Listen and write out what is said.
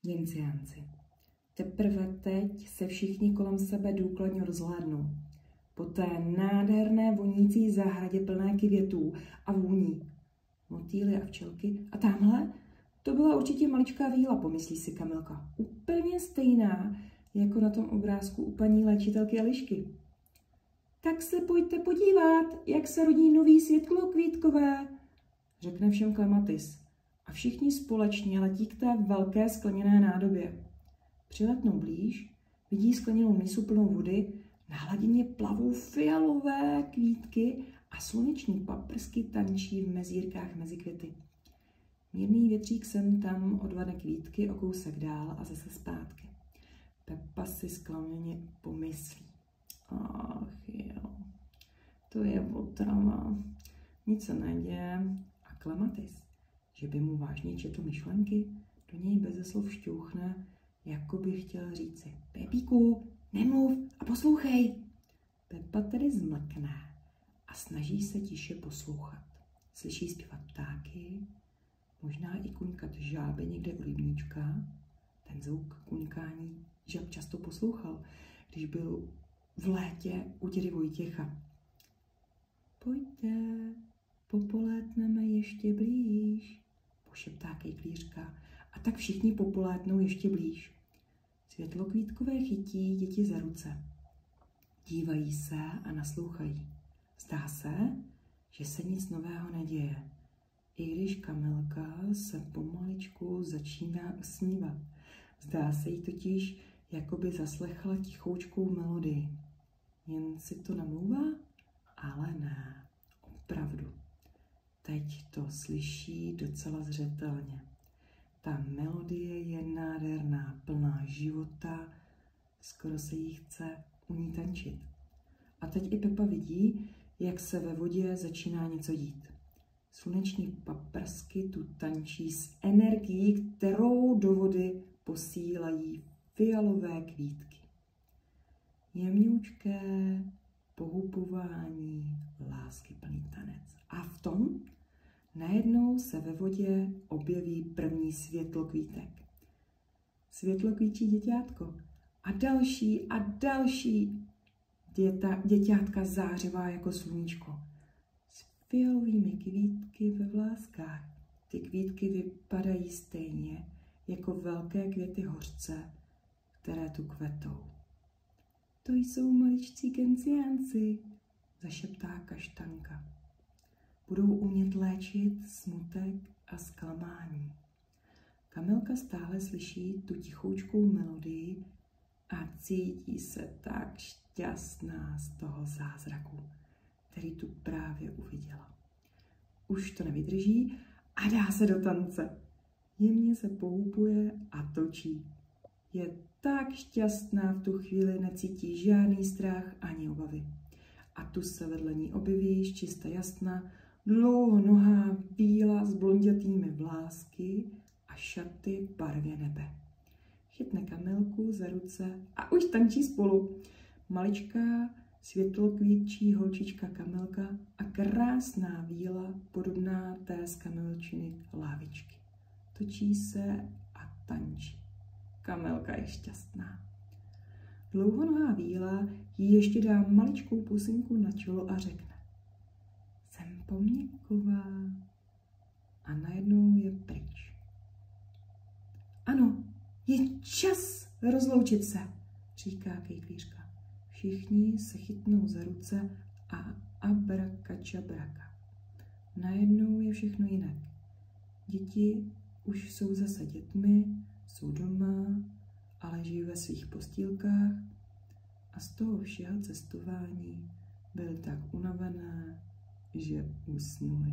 Genciánci. Teprve teď se všichni kolem sebe důkladně rozhlédnou. Po té nádherné vonící zahradě plné květů a vůní. Motýly a včelky. A tamhle? To byla určitě maličká víla, pomyslí si Kamilka. Úplně stejná, jako na tom obrázku u paní léčitelky Elišky. Tak se pojďte podívat, jak se rodí nový světlokvítkové, řekne všem Klematis. A všichni společně letí k té velké skleněné nádobě. Přiletnou blíž, vidí skleněnou mísu plnou vody, na hladině plavou fialové kvítky a sluneční paprsky tančí v mezírkách mezi květy. Mírný větřík sem tam odvane kvítky o kousek dál a zase zpátky. Peppa si zklaměně pomyslí. Ach jo, to je otrava, nic se neděje. A Klematis, že by mu vážně četl myšlenky, do něj beze slov šťouchne, jako by chtěl říci: Pepíku, nemluv a poslouchej. Peppa tedy zmlkne a snaží se tiše poslouchat. Slyší zpívat ptáky, možná i kuňkat žáby někde u rybníčka. Ten zvuk kuňkání žab často poslouchal, když byl v létě u dědy Vojtěcha. Pojďte, popolétneme ještě blíž, pošeptá kejklířka, a tak všichni popolétnou ještě blíž. Světlokvítkové chytí děti za ruce. Dívají se a naslouchají. Zdá se, že se nic nového neděje, i když Kamilka se pomaličku začíná usmívat. Zdá se jí totiž, jako by zaslechla tichoučkou melodii. Jen si to namlouvá? Ale ne, opravdu. Teď to slyší docela zřetelně. Ta melodie je nádherná, plná života, skoro se jí chce u ní tančit. A teď i Peppa vidí, jak se ve vodě začíná něco dít. Sluneční paprsky tu tančí s energií, kterou do vody posílají fialové kvítky. Jemňoučké pohubování, láskyplný tanec. A v tom najednou se ve vodě objeví první světlokvítek. Světlokvíčí děťátko. A další děťátka zářivá jako sluníčko. S fialovými kvítky ve vláskách. Ty kvítky vypadají stejně jako velké květy hořce, které tu kvetou. To jsou maličcí genciánci, zašeptá Kaštanka. Budou umět léčit smutek a zklamání. Kamilka stále slyší tu tichoučkou melodii a cítí se tak šťastná z toho zázraku, který tu právě uviděla. Už to nevydrží a dá se do tance. Jemně se pohubuje a točí. Je tak šťastná, v tu chvíli necítí žádný strach ani obavy. A tu se vedle ní objeví čista jasna, dlouhonohá víla s blondětými vlásky a šaty v barvě nebe. Chytne Kamilku za ruce a už tančí spolu. Maličká světlokvítčí holčička Kamilka a krásná víla podobná té z Kamilčiny lávičky. Točí se a tančí. Kamilka je šťastná. Dlouhonohá víla jí ještě dá maličkou pusinku na čelo a řekne: Jsem Pomníková. A najednou je pryč. Ano, je čas rozloučit se, říká kejklířka. Všichni se chytnou za ruce a abrakačabraka. Najednou je všechno jinak. Děti už jsou zase dětmi, jsou doma, ale žijí ve svých postýlkách a z toho všeho cestování byly tak unavené, že usnuli.